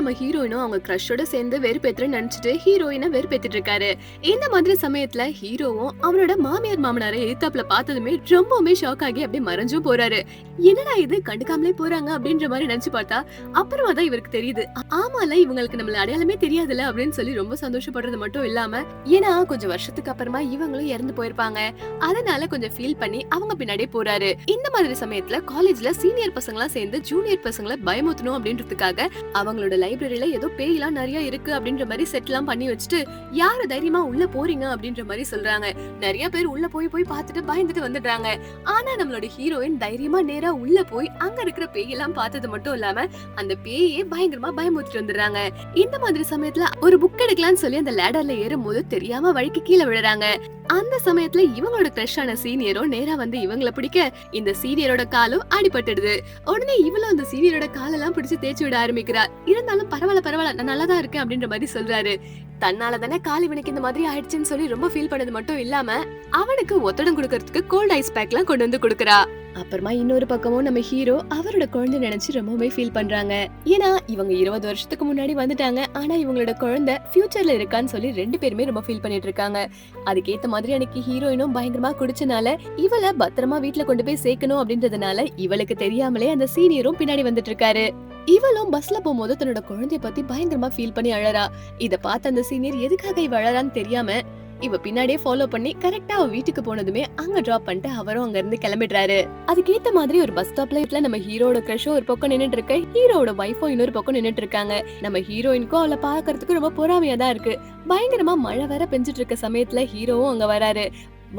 நம்ம ஹீரோயினும் அவங்க கிரஷோட சேர்ந்து வெறுப்பேத்துறன்னு நினைச்சிட்டு ஹீரோயினை வெறுப்பேத்திட்டு இருக்காரு. இந்த மாதிரி சமயத்துல ஹீரோவும் அவனோட மாமியார் மாமனாரை எதிர்த்தாப்புல பார்த்ததுமே ரொம்பவுமே ஷாக் ஆகி அப்படியே மறைஞ்சும் போறாரு. என்னடா இது கண்டுக்காமலே போறாங்க அப்படின்ற மாதிரி நினைச்சு பார்த்தா அப்புறமா தான் இவருக்கு தெரியுது, ஆமால இவங்களுக்கு நம்மள அடையாளமே தெரியாதுல அப்படின்னு சொல்லி ரொம்ப சந்தோஷப்படுறது மட்டும் இல்லாம, ஏன்னா கொஞ்சம் வருஷத்துக்கு அப்புறமா இவங்களும் இறந்து போயிருப்பாங்க, அதனால கொஞ்சம் ஃபீல் பண்ணி அவங்க பின்னாடியே போறாரு. இந்த மாதிரி சமயத்துல காலேஜ்ல சீனியர் பசங்களா சேர்ந்து ஜூனியர் பசங்களை பயமுத்தணும் அப்படின்றதுக்காக அவங்களோட லைப்ரரியில ஏதோ பேய்லாம் நிறைய இருக்கு அப்படின்ற மாதிரி செட்லாம் பண்ணி வச்சுட்டு யாரு தைரியமா உள்ள போறீங்க அப்படின்ற மாதிரி சொல்றாங்க. நிறைய பேர் உள்ள போய் பார்த்துட்டு பயந்துட்டு வந்துடுறாங்க. ஆனா நம்மளோட ஹீரோயின் தைரியமா நேரா உள்ள போய் அங்க இருக்கிற பேயெல்லாம் பார்த்தது மட்டும் இல்லாம அந்த பேயே பயங்கரமா பயமுறுத்திட்டு வந்துடுறாங்க. இந்த மாதிரி சமயத்துல ஒரு புக் எடுக்கலாம்னு சொல்லி அந்த லேடர்ல ஏறும் போது தெரியாம வழிக்கு கீழே விழுறாங்க. அந்த சமயத்துல இவங்களோட கிரஷான சீனியரோ நேரா வந்து இவங்கள பிடிக்க இந்த சீனியரோட காலும் அடிபட்டுடுது. உடனே இவளும் அந்த சீனியரோட காலெல்லாம் பிடிச்சு தேய்ச்சி விட ஆரம்பிக்கிறா. இருந்தாலும் பரவாயில்ல நான் நல்லாதான் இருக்கேன் அப்படின்ற மாதிரி சொல்றாரு. தன்னால தானே கால் இவனுக்கு இந்த மாதிரி ஆயிடுச்சுன்னு சொல்லி ரொம்ப ஃபீல் பண்ணது மட்டும் இல்லாம அவனுக்கு ஒத்தடம் கொடுக்கறதுக்கு கோல்ட் ஐஸ் பேக் எல்லாம் கொண்டு வந்து கொடுக்கறா. அப்புறமா இன்னொரு பக்கமும் நம்ம ஹீரோ அவரோட குழந்தை நினைச்சு ரொம்பவே ஃபீல் பண்றாங்க. ஏன்னா இவங்க 20 வருஷத்துக்கு முன்னாடி வந்துட்டாங்க, ஆனா இவங்களோட குழந்தை ஃபியூச்சர்ல இருக்கான்னு சொல்லி 2 பேருமே ரொம்ப ஃபீல் பண்ணிட்டு இருக்காங்க. அதுக்கேத்த மாதிரி அன்னைக்கு ஹீரோயினும் பயங்கரமா குடிச்சனால இவளை பத்திரமா வீட்டுல கொண்டு போய் சேர்க்கணும் அப்படின்றதுனால இவளுக்கு தெரியாமலே அந்த சீனியரும் பின்னாடி வந்துட்டு இருக்காரு. இவளும் பஸ்ல போகும்போது தன்னோட குழந்தைய பத்தி பயங்கரமா ஃபீல் பண்ணி அழறா. இத பார்த்த அந்த சீனியர் எதுக்காக இவ அழறான்னு தெரியாம இவ பின்னாடியே ஃபாலோ பண்ணி கரெக்டா அவ வீட்டுக்கு போனதுமே அங்க டிராப் பண்ணிட்டு அவரும் அங்க இருந்து கிளம்பிடுறாரு. அதுக்கேத்த மாதிரி ஒரு பஸ் ஸ்டாப்ல நம்ம ஹீரோட கிரஷும் ஒரு பக்கம் நின்னுட்டு இருக்க, ஹீரோட வைஃபும் இன்னொரு பக்கம் நின்னுட்டு இருக்காங்க. நம்ம ஹீரோயினுக்கும் அவளை பாக்குறதுக்கு ரொம்ப பொறாமையா தான் இருக்கு. பயங்கரமா மழை வேற பெஞ்சிட்டு இருக்க சமயத்துல ஹீரோவும் அங்க வராரு.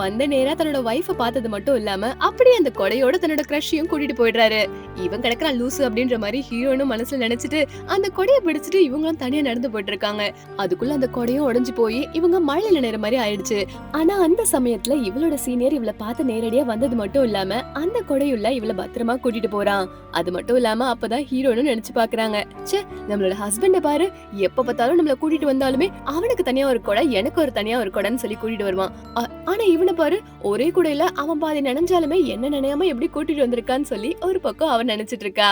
வந்த நேரா தன்னோட வைஃப பார்த்தது மட்டும் இல்லாம அப்படியே அந்த கொடையோட தன்னோட கிரஷையும் கூட்டிட்டு போயிடுறாரு. இவன் கிடக்குறான் லூசு அப்படின்ற மாதிரி ஹீரோனும் மனசுல நினைச்சிட்டு அந்த கொடையை பிடிச்சிட்டு இவங்களும் தனியா நடந்து போயிட்டு இருக்காங்க. அதுக்குள்ள அந்த கொடையும் உடைஞ்சு போய் இவங்க மழையில நேர மாதிரி ஆயிடுச்சு. ஆனா அந்த சமயத்துல இவளோட சீனியர் இவளை பார்த்து நேரடியா வந்தது மட்டும் இல்லாம அந்த கொடையுள்ள இவளை பத்திரமா கூட்டிட்டு போறான். அது மட்டும் இல்லாம அப்பதான் ஹீரோனும் நினைச்சு பாக்குறாங்க, ச்சே நம்மளோட ஹஸ்பண்ட பாரு, எப்ப பார்த்தாலும் நம்மள கூட்டிட்டு வந்தாலுமே அவனுக்கு தனியா ஒரு கொடை எனக்கு ஒரு தனியா ஒரு கொடைன்னு சொல்லி கூட்டிட்டு வருவான். ஆனா இவனை பாரு, ஒரே கூடையில அவன் பாதி நினைஞ்சாலுமே என்ன நினையாம எப்படி கூட்டிட்டு வந்திருக்கான்னு சொல்லி ஒரு பக்கம் அவன் நினைச்சிட்டு இருக்கா.